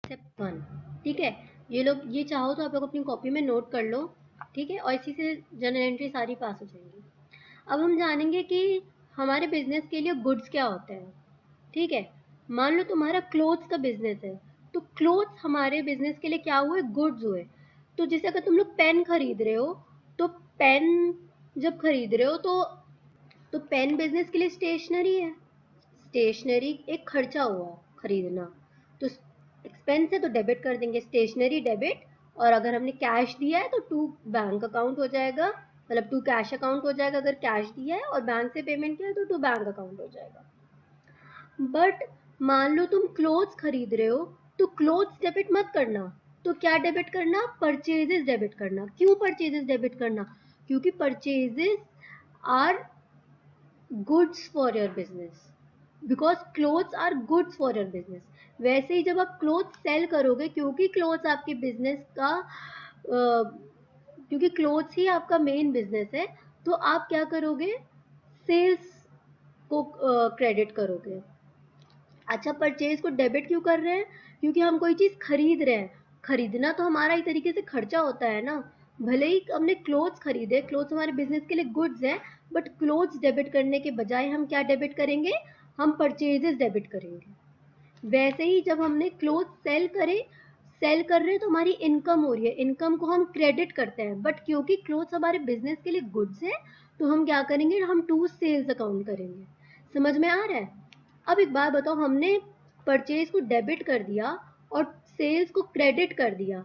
Step 1। ठीक है, ये लोग ये चाहो तो आप लोग अपनी कॉपी में नोट कर लो। ठीक है, और इसी से जर्नल एंट्री सारी पास हो जाएंगी। अब हम जानेंगे कि हमारे बिजनेस के लिए गुड्स क्या होते हैं। ठीक है, मान लो तुम्हारा क्लोथ्स का बिजनेस है, तो क्लोथ्स हमारे बिजनेस के लिए क्या हुए, गुड्स हुए। तो जैसे अगर तुम लोग पेन खरीद रहे हो, तो पेन जब खरीद रहे हो तो पेन बिजनेस के लिए स्टेशनरी है। स्टेशनरी एक खर्चा हुआ खरीदना, तो एक्सपेंस है तो डेबिट कर देंगे, स्टेशनरी डेबिट। और अगर हमने कैश दिया है तो टू बैंक अकाउंट हो जाएगा, मतलब टू कैश अकाउंट हो जाएगा अगर कैश दिया है, और बैंक से पेमेंट किया है तो टू बैंक अकाउंट हो जाएगा। बट मान लो तुम क्लोथ्स खरीद रहे हो, तो क्लोथ्स डेबिट मत करना। तो क्या डेबिट करना, परचेजेस डेबिट करना। क्यों परचेजेस डेबिट करना, क्योंकि purchases are goods for your business, because clothes are goods for your business. वैसे ही जब आप क्लोथ सेल करोगे, क्योंकि क्लोथ्स आपके बिजनेस का क्योंकि क्लोथ्स ही आपका मेन बिजनेस है, तो आप क्या करोगे, सेल्स को क्रेडिट करोगे। अच्छा, परचेज को डेबिट क्यों कर रहे हैं, क्योंकि हम कोई चीज खरीद रहे हैं। खरीदना तो हमारा एक तरीके से खर्चा होता है ना। भले ही हमने क्लोथ्स खरीदे, क्लोथ्स हमारे बिजनेस के लिए गुड्स है, बट क्लोथ्स डेबिट करने के बजाय हम क्या डेबिट करेंगे, हम परचेजेस डेबिट करेंगे। वैसे ही जब हमने क्लोथ सेल कर रहे हैं तो हमारी इनकम हो रही है, इनकम को हम क्रेडिट करते हैं। बट क्योंकि क्लोथ्स हमारे बिजनेस के लिए गुड्स है, तो हम क्या करेंगे, हम टू सेल्स अकाउंट करेंगे। समझ में आ रहा है। अब एक बात बताओ, हमने परचेज को डेबिट कर दिया और सेल्स को क्रेडिट कर दिया,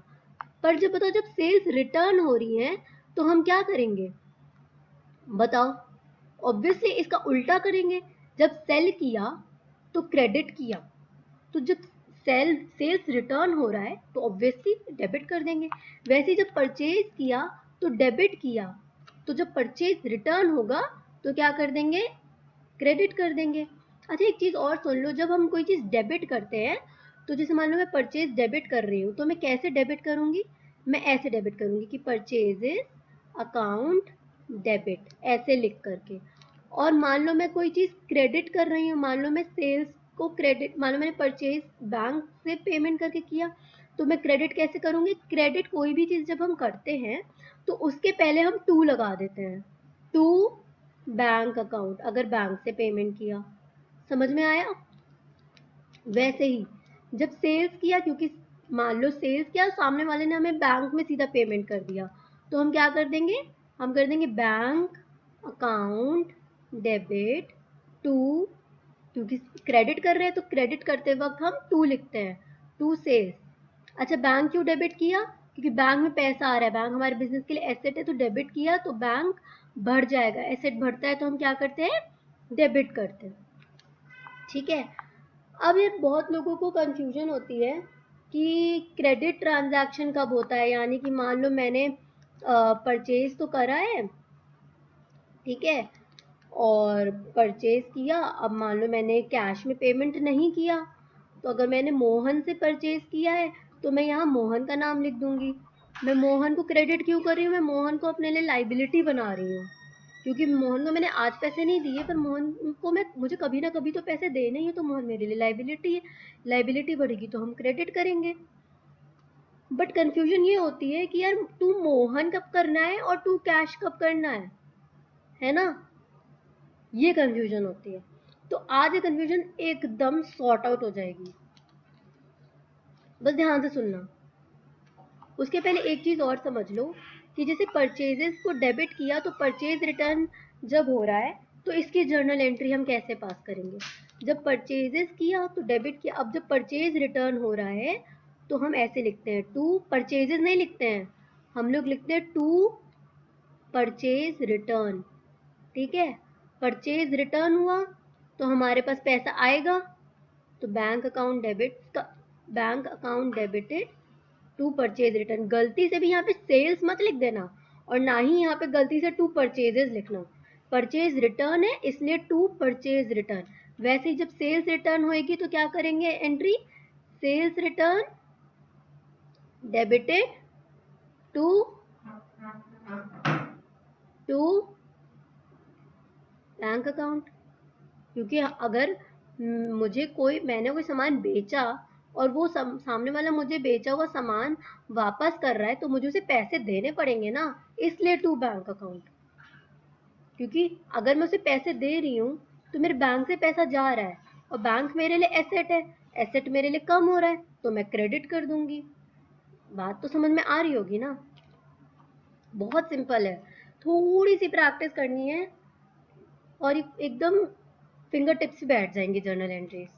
पर जब बताओ जब सेल्स रिटर्न हो रही हैं तो हम क्या करेंगे, बताओ। ऑब्वियसली इसका उल्टा करेंगे। जब सेल किया तो क्रेडिट किया, तो जब सेल्स रिटर्न हो रहा है तो ऑब्वियसली डेबिट कर देंगे। वैसे ही जब परचेज किया तो डेबिट किया, तो जब परचेज रिटर्न होगा तो क्या कर देंगे, क्रेडिट कर देंगे। अच्छा, एक चीज और सुन लो, जब हम कोई चीज डेबिट करते हैं, तो जैसे मान लो मैं परचेज डेबिट कर रही हूँ, तो मैं कैसे डेबिट करूंगी, मैं ऐसे डेबिट करूंगी कि परचेजेस अकाउंट डेबिट, ऐसे लिख करके। और मान लो मैं कोई चीज क्रेडिट कर रही हूँ, मान लो मैं सेल्स को क्रेडिट, मान लो मैंने परचेज बैंक से पेमेंट करके किया, तो मैं क्रेडिट कैसे करूंगी, क्रेडिट कोई भी चीज जब हम करते हैं तो उसके पहले हम टू लगा देते हैं, टू बैंक अकाउंट, अगर बैंक से पेमेंट किया। समझ में आया। वैसे ही जब सेल्स किया, क्योंकि मान लो सेल्स किया, सामने वाले ने हमें बैंक में सीधा पेमेंट कर दिया, तो हम क्या कर देंगे, हम कर देंगे बैंक अकाउंट डेबिट टू, क्योंकि क्रेडिट कर रहे हैं तो क्रेडिट करते वक्त हम टू लिखते हैं, टू सेल्स। अच्छा, बैंक क्यों डेबिट किया, क्योंकि बैंक में पैसा आ रहा है, बैंक हमारे बिजनेस के लिए एसेट है, तो डेबिट किया तो बैंक बढ़ जाएगा, एसेट बढ़ता है तो हम क्या करते हैं, डेबिट करते हैं। ठीक है। अब ये बहुत लोगों को कंफ्यूजन होती है कि क्रेडिट ट्रांजैक्शन कब होता है, यानी कि मान लो मैंने परचेज तो करा है, ठीक है, और परचेज किया, अब मान लो मैंने कैश में पेमेंट नहीं किया, तो अगर मैंने मोहन से परचेज किया है तो मैं यहाँ मोहन का नाम लिख दूंगी। मैं मोहन को क्रेडिट क्यों कर रही हूँ, मैं मोहन को अपने लिए लाइबिलिटी बना रही हूँ, क्योंकि मोहन को मैंने आज पैसे नहीं दिए, पर मोहन को मुझे कभी ना कभी तो पैसे देने ही है, तो मोहन मेरे लिए लाइबिलिटी है, लाइबिलिटी बढ़ेगी तो हम क्रेडिट करेंगे। बट कंफ्यूजन ये होती है कि यार तू मोहन कब करना है और तू कैश कब करना है ना, ये कंफ्यूजन होती है। तो आज ये कंफ्यूजन एकदम सॉर्ट आउट हो जाएगी, बस ध्यान से सुनना। उसके पहले एक चीज और समझ लो कि जैसे परचेजेस को डेबिट किया, तो परचेज रिटर्न जब हो रहा है तो इसकी जर्नल एंट्री हम कैसे पास करेंगे, जब परचेजेस किया तो डेबिट किया, अब जब परचेज रिटर्न हो रहा है तो हम ऐसे लिखते हैं, टू परचेजेस नहीं लिखते हैं, हम लोग लिखते हैं टू परचेज रिटर्न। ठीक है, परचेज रिटर्न हुआ तो हमारे पास पैसा आएगा, तो bank account debited to purchase return. गलती से भी यहाँ पे सेल्स मत लिख देना, और ना ही यहाँ पे गलती से टू परचेजेस लिखना। परचेज रिटर्न है इसलिए टू परचेज रिटर्न। वैसे ही जब सेल्स रिटर्न होएगी तो क्या करेंगे entry, sales return debited to bank account. क्योंकि अगर मैंने कोई सामान बेचा और वो सामने वाला मुझे बेचा हुआ सामान वापस कर रहा है, तो मुझे उसे पैसे देने पड़ेंगे ना, इसलिए टू बैंक अकाउंट। क्योंकि अगर मैं उसे पैसे दे रही हूँ तो मेरे बैंक से पैसा जा रहा है, और बैंक मेरे लिए एसेट है, एसेट मेरे लिए कम हो रहा है तो मैं क्रेडिट कर दूंगी। बात तो समझ में आ रही होगी ना? बहुत सिंपल है, थोड़ी सी प्रैक्टिस करनी है और एकदम फिंगर टिप्स पे बैठ जाएंगे जर्नल एंट्रीज।